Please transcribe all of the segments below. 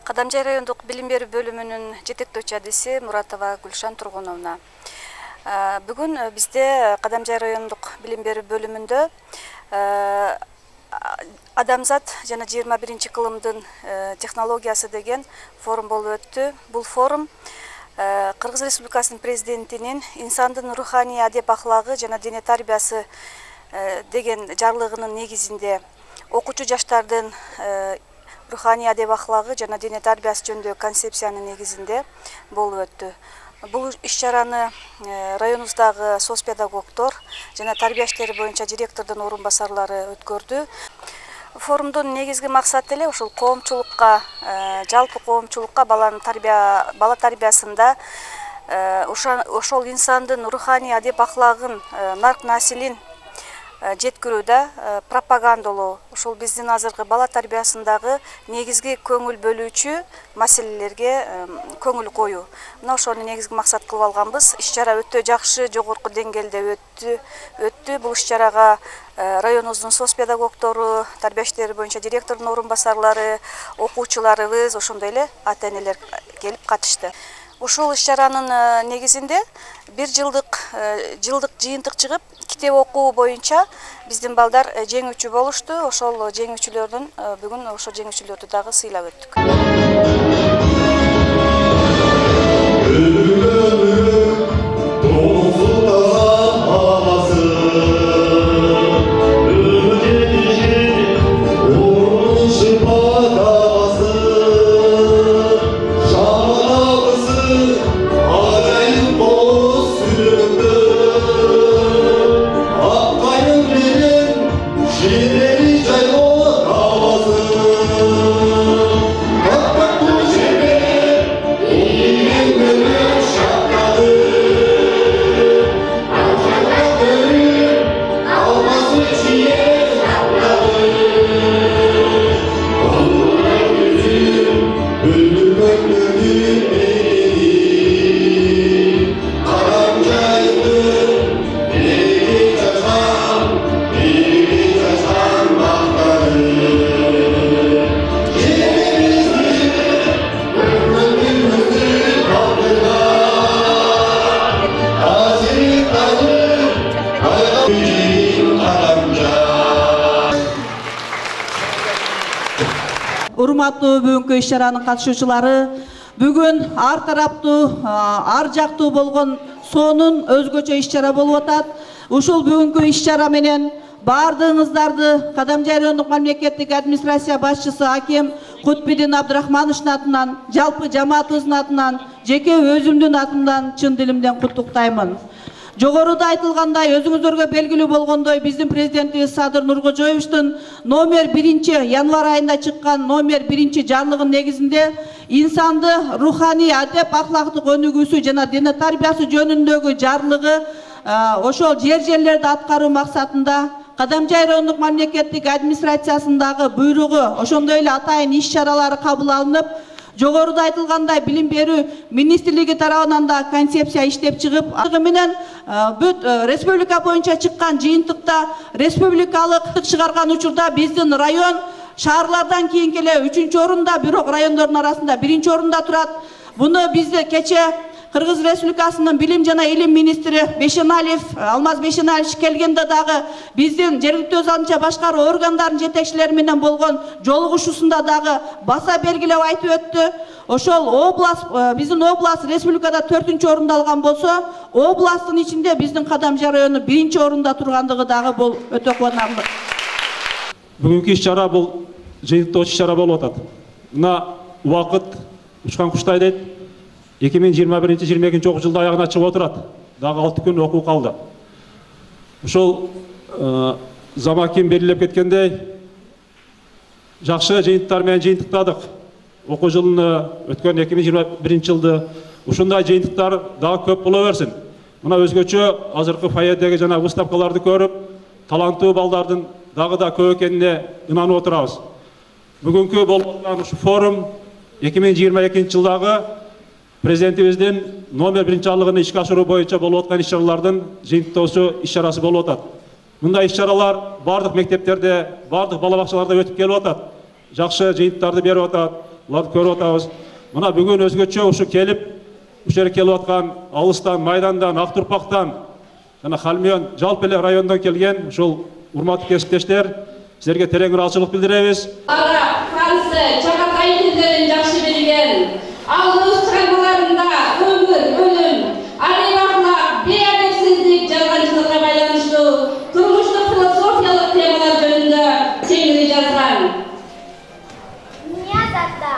Кадамжай райондук билим берүү бөлүмүнүн жетектөөчү адиси Муратова Гүлшан Тургуновна. Бүгүн бизде Кадамжай райондук билим берүү бөлүмүндө адамзат жана 21-кылымдын технологиясы деген форум болуп өттү. Бул форум Кыргыз Республикасынын президентинин инсандын руханий адеп ахлагы жана дене тарбиясы деген жарлыгынын негизинде окуучу жаштардын руханий адеп ахлагы жана дене тарбиясы жөнүндөгү концепциянын негизинде болуп өттү. Бул иш-чараны районубуздагы соц педагогдор жана тарбия иштери боюнча директордун орун басарлары өткөрдү. Форумдун негизги максаты эле ушул коомчулукка, жалпы коомчулукка бала тарбиясында ошол инсандын руханий адеп ахлагын, нарк насилин жеткирүүдө пропагандалоо, ошол биздин азыркы бала тарбиясындагы негизги көңүл бөлүүчү маселелерге көңүл коюу. Мына ошону негизги максат кылып алганбыз. Иш-чара өтө жакшы, жогорку деңгээлде өттү. Бул иш-чарага районубуздун соц педагогдору, тарбия иштери боюнча директордун орун басарлары, окуучуларыбыз, ошондой эле ата-энелер келип катышты. Ушул иш-чаранын негизинде бир жылдык жыйынтык чыгып, китеп окуу боюнча биздин балдар жеңүүчү болушту. Ошол жеңүүчүлөрдүн бүгүн ошол жеңүүчүлөрдү дагы сыйлап өттүк. Урматтуу бүгүнкү иш-чаранын катышуучулары, бүгүн ар тараптуу, ар жактуу болгон сонун өзгөчө иш-чара болуп атат. Ушул бүгүнкү иш-чара менен бардыгыңыздарды Кадамжай райондук мамлекеттик администрация башчысы Аким Кутбидин Абдрахмановичтин атынан, жалпы жамаатыбыздын атынан, жеке өзүмдүн атымдан чын дилимден куттуктаймын. Жогоруда айтылгандай, өзүңүздөргө белгилүү болгондой, биздин президентибиз Садыр Нуркожоевичтин номер 1 январь айында чыккан номер 1 жарлыгынын негизинде инсанды руханий адеп ахлактык өнүгүүсү жана дене тарбиясы жөнүндөгү жарлыгы ошол жерлерди аткаруу максатында Кадамжай райондук мамлекеттик администрациясындагы буйругу, ошондой эле атайын иш-чаралары кабыл алынып, жогоруда айтылгандай билим берүү министрлиги тарабынан да концепция иштеп чыгып, аны менен бүт республика боюнча чыккан жыйынтыкта республикалык чыгарган учурда биздин район шаарлардан кийинки эле 3-орунда, бирок райондордун арасында 1-орунда турат. Буну бизде кече Кыргыз Республикасынын билим жана илим министри Алмаз Бешеналиевич келгенде дагы биздин жергиликтүү өз алдынча башкаруу органдарынын жетекчилери менен болгон жолугушуусунда дагы баса белгилеп айтып өттү. Ошол область, биздин область республикада 4-орунда алган болсо, областтын ичинде биздин Кадамжай району 1-орунда тургандыгы дагы бул өтө кубанарлык. Бүгүнкү иш-чара бул жыйынтыктоо иш-чара болуп атат. Мына убакыт учкан куштай дейт. 2021-22 жылда аягына чыгып отурат. Дагы 6 күн окуу калды. Ошол Замаким белгилеп кеткендей, жакшы жыйынтыктар менен жыйынтыктадык. Окуу жылын өткөн 2021 жылды ушундай жыйынтыктар дагы көп боло берсин. Мына өзгөчө азыркы фойедеги жана выставкаларды көрүп, таланттуу балдардын дагы да көп экенине ынанып отурабыз. Бүгүнкү болуп аткан ушу форум 2022 жылдагы президентибиздин номер 1 жарлыгын ишке ашыруу боюнча болуп аткан иш-чаралардын жыйынтыктоочу иш-чарасы болуп атат. Мындай иш-чаралар бардык мектептерде, бардык бала бакчаларда өтүп келип атат. Жакшы жыйынтыктарды берип атат. буларды көрүп атабыз. Мына бүгүн өзгөчө ушу келип, ушул жерге келип аткан алыстан, майдандан, Ак Турпактан жана Халмион жалпы эле райондон келген ушул урматтуу кесиптештер, силерге терең ыраазычылык билдиребиз. Араб, Франция, Чагатай тилдерин жакшы билген, ал өз чыгармаларында өмүр, өлүм, адил-ахлак, бейадепсиздик, жалганчылыкка байланыштуу турмуштук философиялык темалар жөнүндө чеңири жазган. Niyaz ata,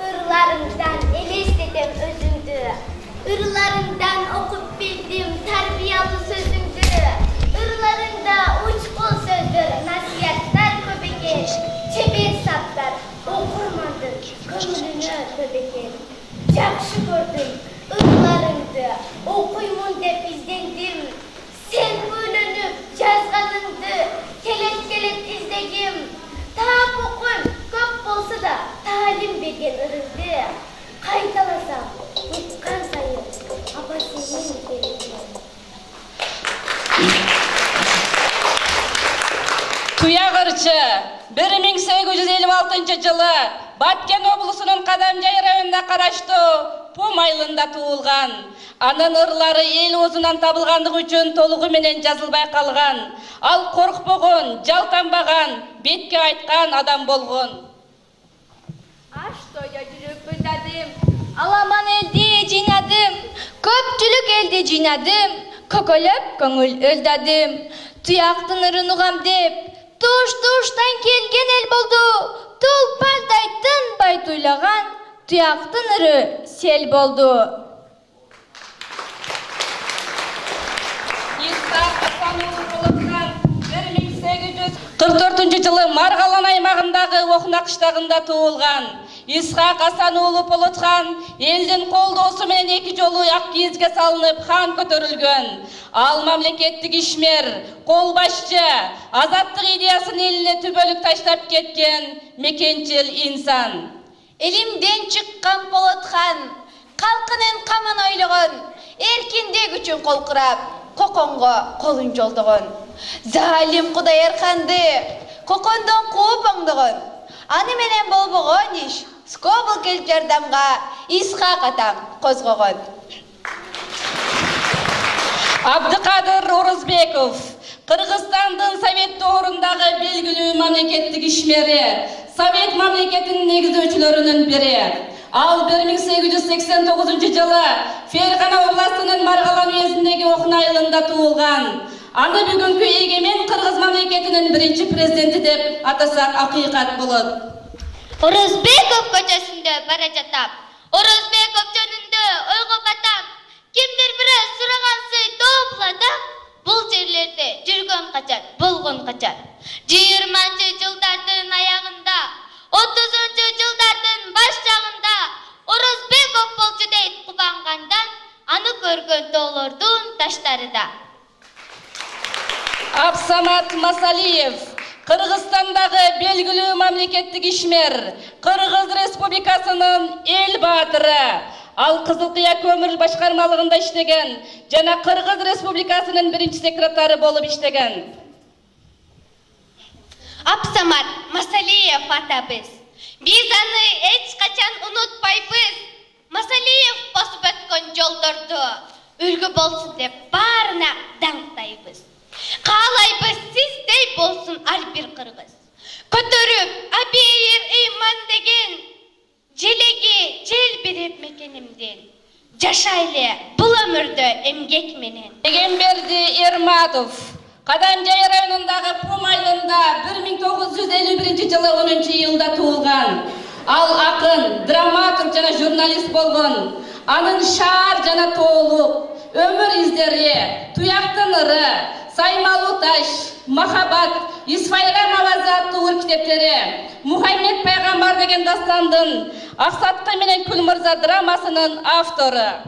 ırlarımdan elestedem özündü. Irlarımdan okup bildim terbiyalı sözündü. Irlarında uçkul sözdür, nasihatler köpekir. Çeber saplar, okurmadın, kömürünü köpekir. Jakşı gördüm, ırlarımdı, okuymun dep izlendim. Sen bölünüp yazganındı, kelet izlegim. Taap okun, köp bolsa da talim bergen ırıldı. Kaytalasam, utkan sayın, apa senin gerekiyor. Tuyagırçı 1856 жылы Баткен облусунун Кадамжай районунда караштуу Пум айылында туулган. Анын ырлары эл оозунан табылгандыгы үчүн толугу менен жазылбай калган. Ал коркпогон, жалтанбаган, бетке айткан адам болгон. Аш тоя жүрүп ыздадым, аламан элди жыйнадым, көпчүлүк элди жыйнадым, көкөлөп көңүл өлдадым. Туяктын ырын угам деп, туш-туштан келген эл болду, тулпардай тынбай туйлаган, туяктын ыры сел болду. Исаак Асануулу Полоткан 1844 жылы Маргалан аймагындагы Окуна кыштагында туулган. Исаак Асануулу Полоткан элдин колдоосу менен 2 жолу ак кийизге салынып хан көтөрүлгөн. Ал мамлекеттик ишмер, колбашчы, азаттык идеясын элине түбөлүк таштап кеткен мекенчил инсан. Elimden çıkkan Polotkan, kalkının kamın oylugun, erkindek üçün kol kırap, kokonga kolun joldugun. Zalim Kuday Erkandı, kokondan kuup oңdugun. Anı menen bolbogon iş, skobul kelip jardamga Исхак атам козгогон. Абдыкадыр Орозбеков, Кыргызстандын Совет доорундагы белгилүү мамлекеттик ишмери, Совет мамлекетинин негиздөөчүлөрүнүн бири. Ал 1889 жылы Фергана областынын Маргалан уездиндеги Окуна айылында туулган. Аны бүгүнкү эгемен Кыргыз мамлекетинин биринчи президенти деп атасак акыйкат болот. Орозбеков көчөсүндө бара жатам, Орозбеков жөнүндө ойго батам. Кимдир бири сурагансы тоопладам, бул жерлерде жүргөн качан, болгон качан. 20-чы жылдардын аягында, 30-чы жылдардын баш жагында Орозбеков болчу дейт кубангандан, аны көргөн тоолордун таштары да. Абсамат Масалиев, Кыргызстандагы белгилүү мамлекеттик ишмер, Кыргыз Республикасынын эл баатыры. Ал Кызылкыя көмүр башкармалыгында иштеген жана Кыргыз Республикасынын биринчи секретары болуп иштеген. Абсамат Масалиев атабыз. Биз аны эч качан унутпайбыз. Масалиев басып өткөн жолдорду үлгү болсун деп баарына даңктайбыз. Каалайбыз сиздей болсун ар бир кыргыз. Көтөрүп Абейир Ыйман деген желеги желбирип мекенимден. Жашайлы бул өмүрдө эмгек менен. Эгемберди Эрматов, Кадамжай районундагы Пум айылында 1951 жылы 10-июлда туулган. Ал акын, драматург жана журналист болгон. Анын Шаар жана тоолук, өмүр издери, Туяктын ыры, Саймалуу таш, Махаббат, Исфайган авазы аттуу ыр китептери, Мухаммед пайгамбар деген дастандын, Аксаткы менен Күл мырза драмасынын автору.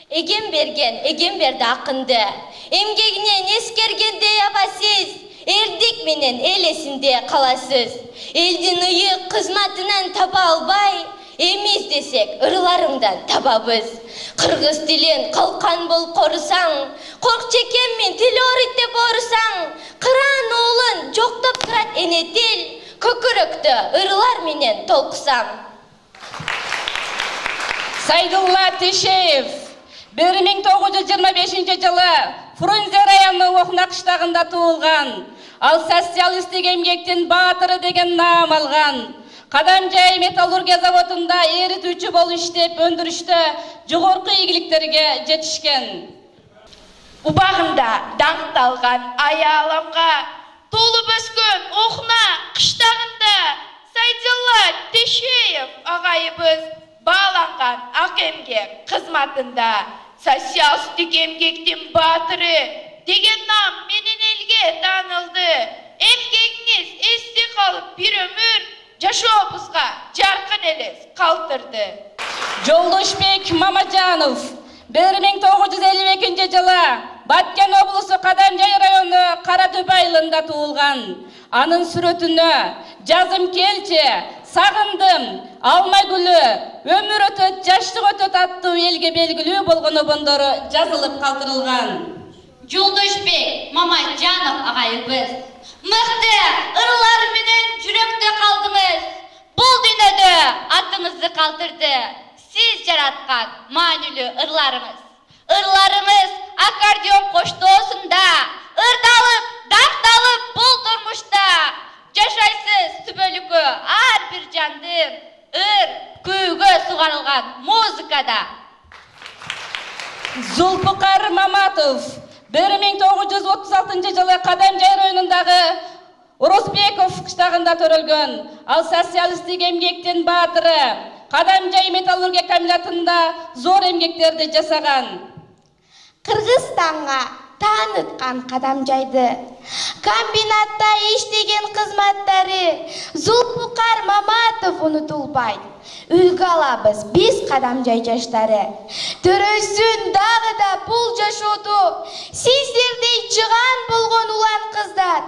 Эгемберди акынды, эмгегинен эскергенде абасыз, эрдик менен эл эсинде каласыз. Элдин ыйык кызматынан таба албай, эмес десек ырларыңдан табабыз. Кыргыз тилин калкан болуп корусаң, коркчекем мен тил орит деп орусаң, кыран уулун жоктоп турат эне тил, көкүрөктө ырлар менен толкусаң. Сайдулла Тешеев 1925 жылы Фрунзе районының Оқнақ штағында туылған. Ал социалистік эмгектин баатыры деген наам алған. Кадамжай металлургия заводында эритүүчү болуп иштеп, өндүрүштө жогорку ийгиликтерге жетишкен. Убагында даңкталган аяламга толуп өскөн Оқна кыштагында Сайдулла Тешеев агайыбыз бааланган ак эмгек кызматында социалистик эмгектин баатыры деген нам менен элге таанылды. Эмгегиңиз эсте калып бир өмүр жашообузга жаркын элес калтырды. Жолдошбек Мамажанов 1952 жылы Баткен облусу Кадамжай району Карадөбө айылында туулган. Анын сүрөтүнө жазым келчи, сагындым, алмай гүлү, өмүр өтөт, жаштык өтөт аттуу элге белгилүү болгон обондору жазылып калтырылган. Жолдошбек Мамажанов агайыбыз мыкты ырлар менен жүрөктө калдыңыз. Бул дүйнөдө атыңызды калтырды. Сиз жараткан маанилүү ырларыңыз. Ырларыңыз аккордеон коштоосунда ырдалып, дакталып бул турмушта жашайсыз түбөлүккө ар бир жандын ыр күүгө сугарылган музыкада. Зулпукар Маматов 1936 жылы Кадамжай районундагы Оросбеков кыштагында төрөлгөн. Ал социалисттик эмгектин баатыры. Кадамжай металлургия комбинатында зор эмгектерди жасаган. Кыргызстанга тааныткан Кадамжайды, комбинатта иштеген кызматтары Зулпукар Маматов унутулбайт. Үлгү алабыз биз Кадамжай жаштары. Төрөсүн дагы да бул жашоодо сиздердей жыган болгон улан кыздар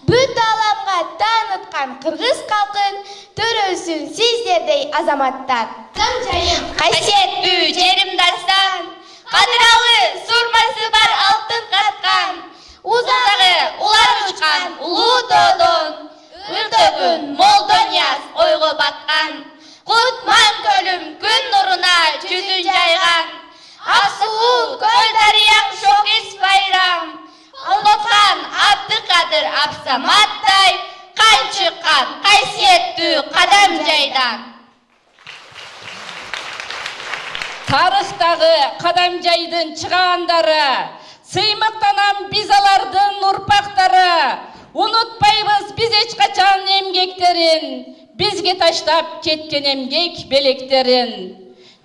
бүт аламга тааныткан кыргыз калкын төрөсүн сиздердей азаматтар. Касиеттүү жерим дастан, кадыралы сурмасы бар алтын каткан, Узагы улар учкан улуу тоодон, үртөгүн молдонияз ойго баткан, Кутман көлүм күн нуруна жүзүн жайган, Аксуу көл дарыяң шокис байрам, Уноткан Абдыкадыр Абсаматтай, кан чыккан кайсиеттүү Кадамжайдан. Тарыхтагы Кадамжайдын чыгандары, сыймыктанам биз алардын урпактары. Унутпайбыз биз эч качан эмгектерин, бизге таштап кеткен эмгек белектерин.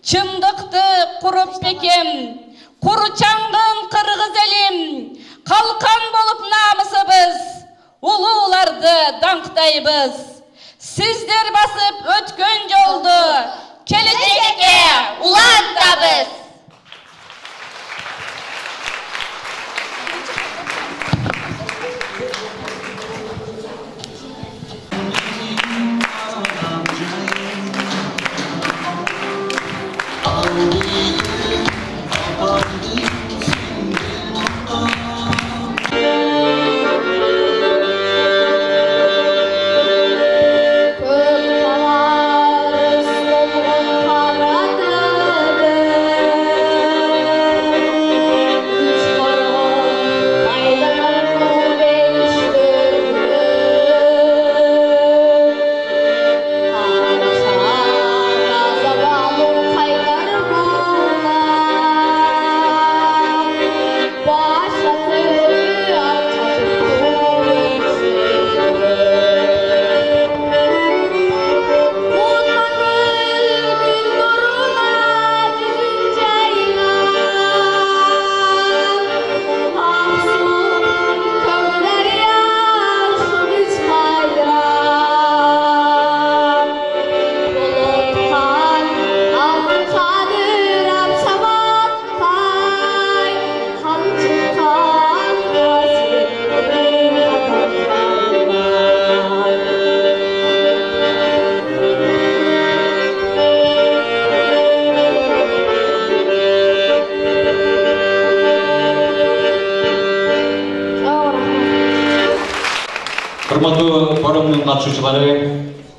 Чындыкты куруп бекем, куручаңдын кыргыз элим, калкан болуп намысыбыз, улууларды даңктайбыз. Сиздер басып өткөн жолду, келечекке улантабыз. Hurmatli forumning qatnashchilari,